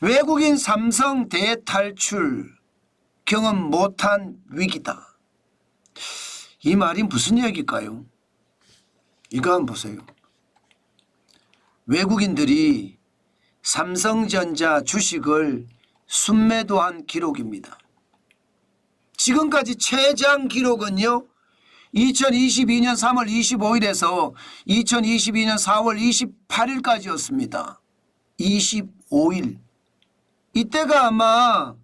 외국인 삼성 대탈출 경험 못한 위기다. 이 말이 무슨 얘기일까요? 이거 한번 보세요. 외국인들이 삼성전자 주식을 순매도한 기록입니다. 지금까지 최장 기록은요, 2022년 3월 25일에서 2022년 4월 28일까지였습니다. 25일. 이때가 아마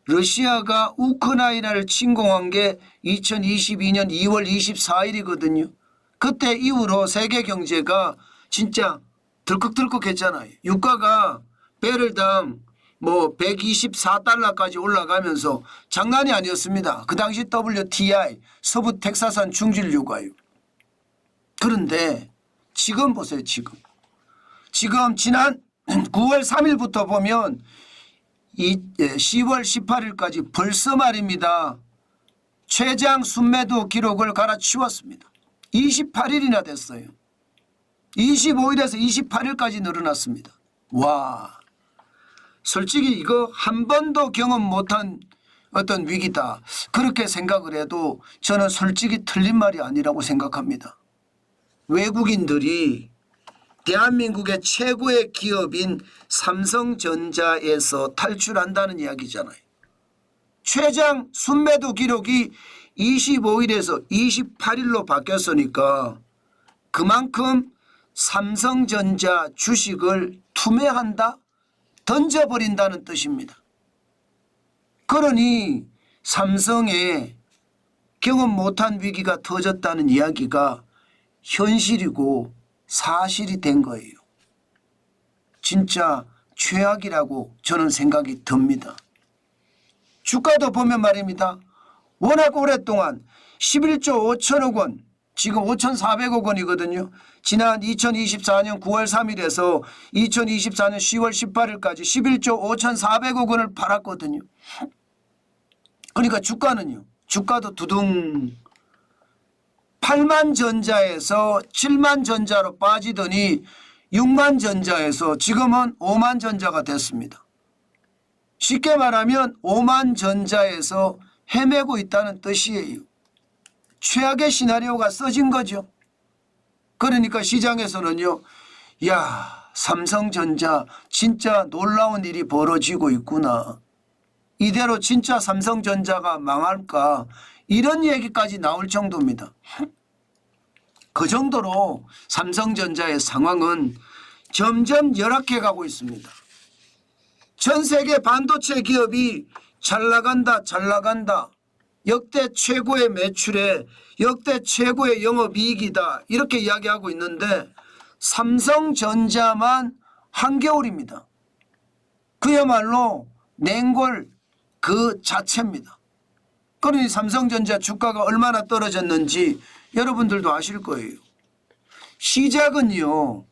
러시아가 우크라이나를 침공한 게 2022년 2월 24일이거든요. 그때 이후로 세계 경제가 진짜 덜컥덜컥 했잖아요. 유가가 배럴당 뭐 124달러까지 올라가면서 장난이 아니었습니다. 그 당시 WTI 서부 텍사산 중질 유가요. 그런데 지금 보세요. 지금 지난 9월 3일부터 보면 10월 18일까지 벌써 말입니다. 최장 순매도 기록을 갈아치웠습니다. 28일이나 됐어요. 25일에서 28일까지 늘어났습니다. 와, 솔직히 이거 한 번도 경험 못한 어떤 위기다. 그렇게 생각을 해도 저는 솔직히 틀린 말이 아니라고 생각합니다. 외국인들이 대한민국의 최고의 기업인 삼성전자에서 탈출한다는 이야기잖아요. 최장 순매도 기록이 25일에서 28일로 바뀌었으니까 그만큼 삼성전자 주식을 투매한다? 던져버린다는 뜻입니다. 그러니 삼성에 경험 못한 위기가 터졌다는 이야기가 현실이고 사실이 된 거예요. 진짜 최악이라고 저는 생각이 듭니다. 주가도 보면 말입니다. 워낙 오랫동안 11조 5천억 원, 지금 5,400억 원이거든요. 지난 2024년 9월 3일에서 2024년 10월 18일까지 11조 5,400억 원을 팔았거든요. 그러니까 주가는요. 주가도 두둥 8만 전자에서 7만 전자로 빠지더니 6만 전자에서 지금은 5만 전자가 됐습니다. 쉽게 말하면 5만 전자에서 헤매고 있다는 뜻이에요. 최악의 시나리오가 써진 거죠. 그러니까 시장에서는요, 야, 삼성전자 진짜 놀라운 일이 벌어지고 있구나. 이대로 진짜 삼성전자가 망할까? 이런 얘기까지 나올 정도입니다. 그 정도로 삼성전자의 상황은 점점 열악해 가고 있습니다. 전 세계 반도체 기업이 잘 나간다. 역대 최고의 매출에 역대 최고의 영업이익이다. 이렇게 이야기하고 있는데 삼성전자만 한겨울입니다. 그야말로 냉골 그 자체입니다. 그러니 삼성전자 주가가 얼마나 떨어졌는지 여러분들도 아실 거예요. 시작은요.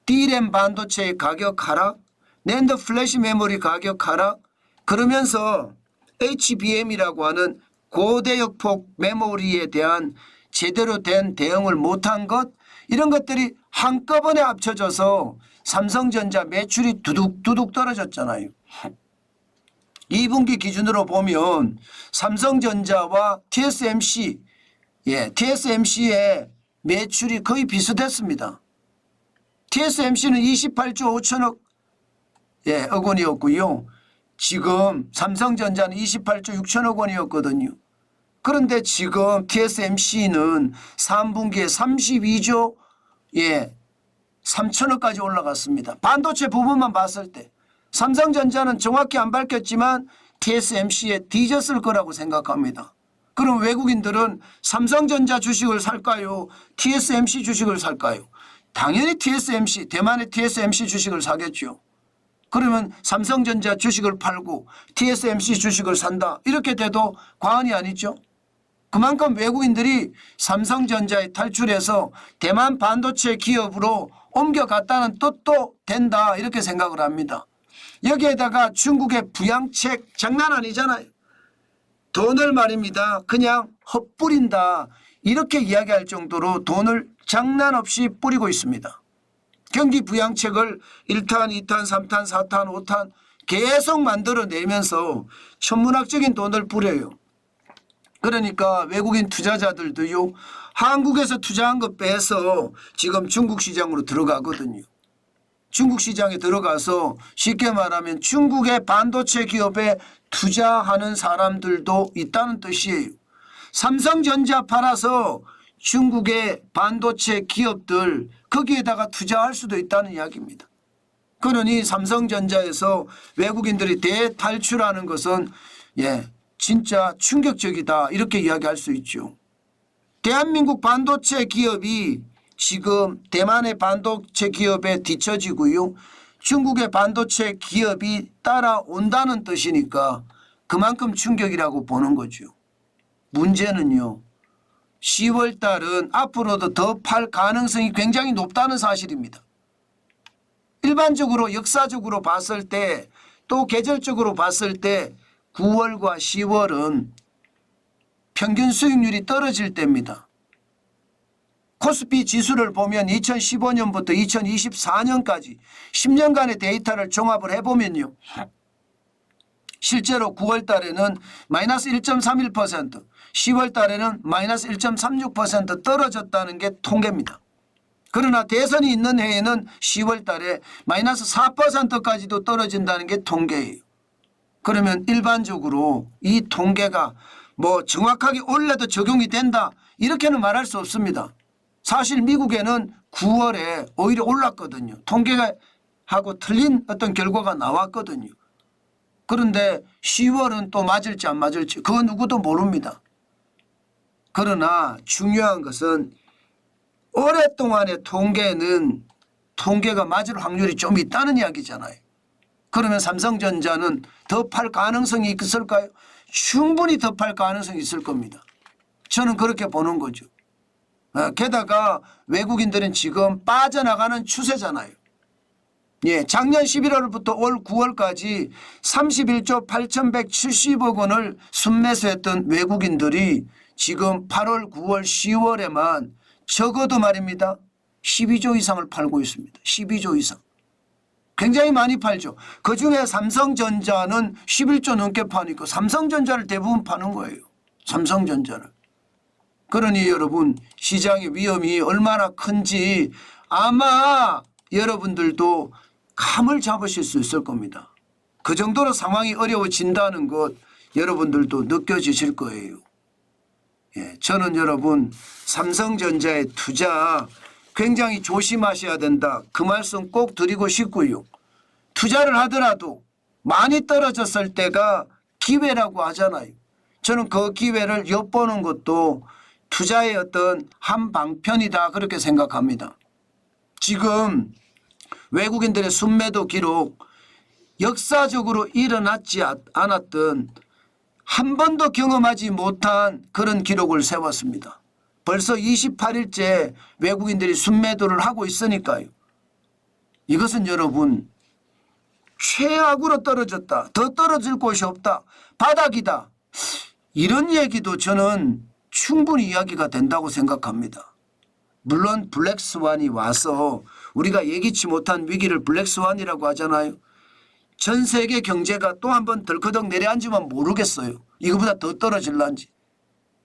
D램 반도체의 가격 하락, 낸드 플래시 메모리 가격 하락, 그러면서 HBM이라고 하는 고대역폭 메모리에 대한 제대로 된 대응을 못한 것, 이런 것들이 한꺼번에 합쳐져서 삼성전자 매출이 두둑 떨어졌잖아요. 2분기 기준으로 보면 삼성전자와 TSMC, TSMC의 매출이 거의 비슷했습니다. TSMC는 28조 5천억 억 원이었고요. 지금 삼성전자는 28조 6천억 원이었거든요. 그런데 지금 TSMC는 3분기에 32조 3천억까지 올라갔습니다. 반도체 부분만 봤을 때 삼성전자는 정확히 안 밝혔지만 TSMC에 뒤졌을 거라고 생각합니다. 그럼 외국인들은 삼성전자 주식을 살까요? TSMC 주식을 살까요? 당연히 TSMC, 대만의 TSMC 주식을 사겠죠. 그러면 삼성전자 주식을 팔고 TSMC 주식을 산다. 이렇게 돼도 과언이 아니죠. 그만큼 외국인들이 삼성전자에 탈출해서 대만 반도체 기업으로 옮겨갔다는 뜻도 된다. 이렇게 생각을 합니다. 여기에다가 중국의 부양책 장난 아니잖아요. 돈을 말입니다. 그냥 헛뿌린다. 이렇게 이야기할 정도로 돈을 장난 없이 뿌리고 있습니다. 경기 부양책을 1탄, 2탄, 3탄, 4탄, 5탄 계속 만들어내면서 천문학적인 돈을 뿌려요. 그러니까 외국인 투자자들도요. 한국에서 투자한 거 빼서 지금 중국 시장으로 들어가거든요. 중국 시장에 들어가서 쉽게 말하면 중국의 반도체 기업에 투자하는 사람들도 있다는 뜻이에요. 삼성전자 팔아서 중국의 반도체 기업들 거기에다가 투자할 수도 있다는 이야기입니다. 그러니 삼성전자에서 외국인들이 대탈출하는 것은 진짜 충격적이다 이렇게 이야기할 수 있죠. 대한민국 반도체 기업이 지금 대만의 반도체 기업에 뒤처지고요. 중국의 반도체 기업이 따라온다는 뜻이니까 그만큼 충격이라고 보는 거죠. 문제는요. 10월 달은 앞으로도 더 팔 가능성이 굉장히 높다는 사실입니다. 일반적으로 역사적으로 봤을 때 또 계절적으로 봤을 때 9월과 10월은 평균 수익률이 떨어질 때입니다. 코스피 지수를 보면 2015년부터 2024년까지 10년간의 데이터를 종합을 해보면요. 실제로 9월 달에는 마이너스 1.31%, 10월 달에는 마이너스 1.36% 떨어졌다는 게 통계입니다. 그러나 대선이 있는 해에는 10월 달에 마이너스 4%까지도 떨어진다는 게 통계예요. 그러면 일반적으로 이 통계가 뭐 정확하게 올해도 적용이 된다 이렇게는 말할 수 없습니다. 사실 미국에는 9월에 오히려 올랐거든요. 통계하고 틀린 어떤 결과가 나왔거든요. 그런데 10월은 또 맞을지 안 맞을지 그건 누구도 모릅니다. 그러나 중요한 것은 오랫동안의 통계가 맞을 확률이 좀 있다는 이야기잖아요. 그러면 삼성전자는 더 팔 가능성이 있을까요? 충분히 더 팔 가능성이 있을 겁니다. 저는 그렇게 보는 거죠. 게다가 외국인들은 지금 빠져나가는 추세잖아요. 작년 11월부터 올 9월까지 31조 8,170억 원을 순매수했던 외국인들이 지금 8월, 9월, 10월에만 적어도 말입니다. 12조 이상을 팔고 있습니다. 12조 이상. 굉장히 많이 팔죠. 그중에 삼성전자는 11조 넘게 파니까 삼성전자를 대부분 파는 거예요. 삼성전자를. 그러니 여러분 시장의 위험이 얼마나 큰지 아마 여러분들도 감을 잡으실 수 있을 겁니다. 그 정도로 상황이 어려워진다는 것 여러분들도 느껴지실 거예요. 저는 여러분 삼성전자의 투자 굉장히 조심하셔야 된다. 그 말씀 꼭 드리고 싶고요. 투자를 하더라도 많이 떨어졌을 때가 기회라고 하잖아요. 저는 그 기회를 엿보는 것도 투자의 어떤 한 방편이다 그렇게 생각합니다. 지금 외국인들의 순매도 기록 역사적으로 일어나지 않았던 한 번도 경험하지 못한 그런 기록을 세웠습니다. 벌써 28일째 외국인들이 순매도를 하고 있으니까요. 이것은 여러분 최악으로 떨어졌다. 더 떨어질 곳이 없다. 바닥이다. 이런 얘기도 저는 충분히 이야기가 된다고 생각합니다. 물론 블랙스완이 와서 우리가 예기치 못한 위기를 블랙스완이라고 하잖아요. 전 세계 경제가 또 한 번 덜커덕 내려앉으면 모르겠어요. 이거보다 더 떨어질런지.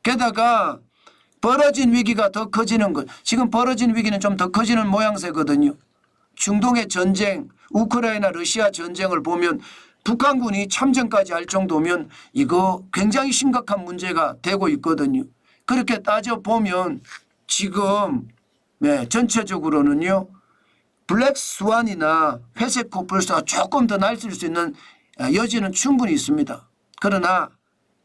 게다가 벌어진 위기가 더 커지는 것. 지금 벌어진 위기는 좀 더 커지는 모양새거든요. 중동의 전쟁, 우크라이나 러시아 전쟁을 보면 북한군이 참전까지 할 정도면 이거 굉장히 심각한 문제가 되고 있거든요. 그렇게 따져보면 지금 전체적으로는요. 블랙스완이나 회색 코뿔소가 조금 더 날뛸 수 있는 여지는 충분히 있습니다. 그러나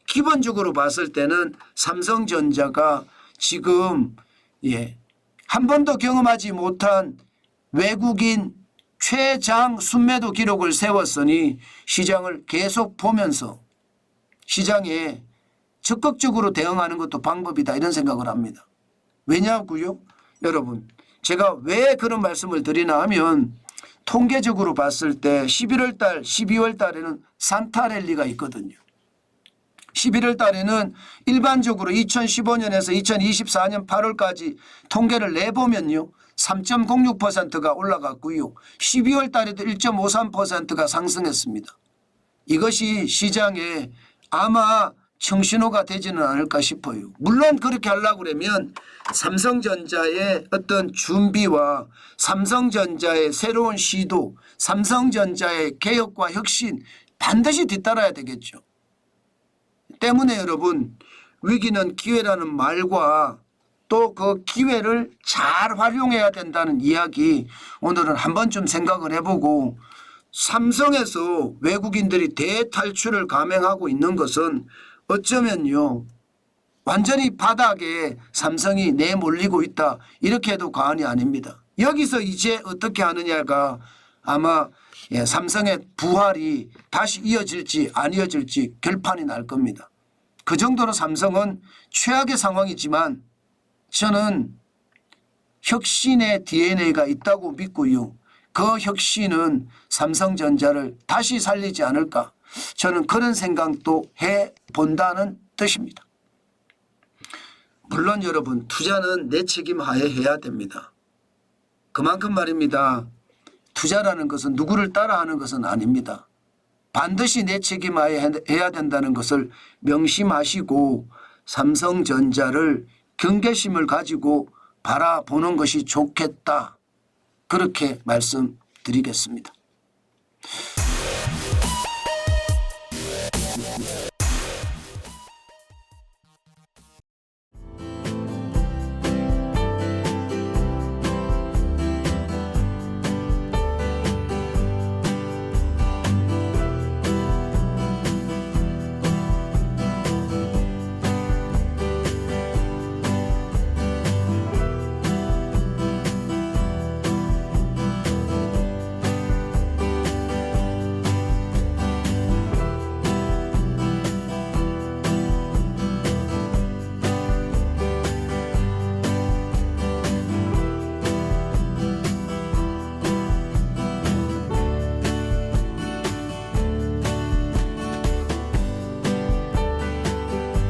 기본적으로 봤을 때는 삼성전자가 지금 한 번도 경험하지 못한 외국인 최장 순매도 기록을 세웠으니 시장을 계속 보면서 시장에 적극적으로 대응하는 것도 방법이다 이런 생각을 합니다. 왜냐고요? 여러분 제가 왜 그런 말씀을 드리나 하면 통계적으로 봤을 때 11월 달, 12월 달에는 산타랠리가 있거든요. 11월 달에는 일반적으로 2015년에서 2024년 8월까지 통계를 내보면요. 3.06%가 올라갔고요. 12월 달에도 1.53%가 상승했습니다. 이것이 시장에 아마 청신호가 되지는 않을까 싶어요. 물론 그렇게 하려고 그러면 삼성전자의 어떤 준비와 삼성전자의 새로운 시도, 삼성전자의 개혁과 혁신 반드시 뒤따라야 되겠죠. 때문에 여러분, 위기는 기회라는 말과 또 그 기회를 잘 활용해야 된다는 이야기 오늘은 한 번쯤 생각을 해보고, 삼성에서 외국인들이 대탈출을 감행하고 있는 것은 어쩌면요 완전히 바닥에 삼성이 내몰리고 있다 이렇게 해도 과언이 아닙니다. 여기서 이제 어떻게 하느냐가 아마 삼성의 부활이 다시 이어질지 안 이어질지 결판이 날 겁니다. 그 정도로 삼성은 최악의 상황이지만 저는 혁신의 DNA가 있다고 믿고요. 그 혁신은 삼성전자를 다시 살리지 않을까, 저는 그런 생각도 해본다는 뜻입니다. 물론 여러분, 투자는 내 책임 하에 해야 됩니다. 그만큼 말입니다. 투자라는 것은 누구를 따라하는 것은 아닙니다. 반드시 내 책임 하에 해야 된다는 것을 명심하시고 삼성전자를 경계심을 가지고 바라보는 것이 좋겠다, 그렇게 말씀드리겠습니다.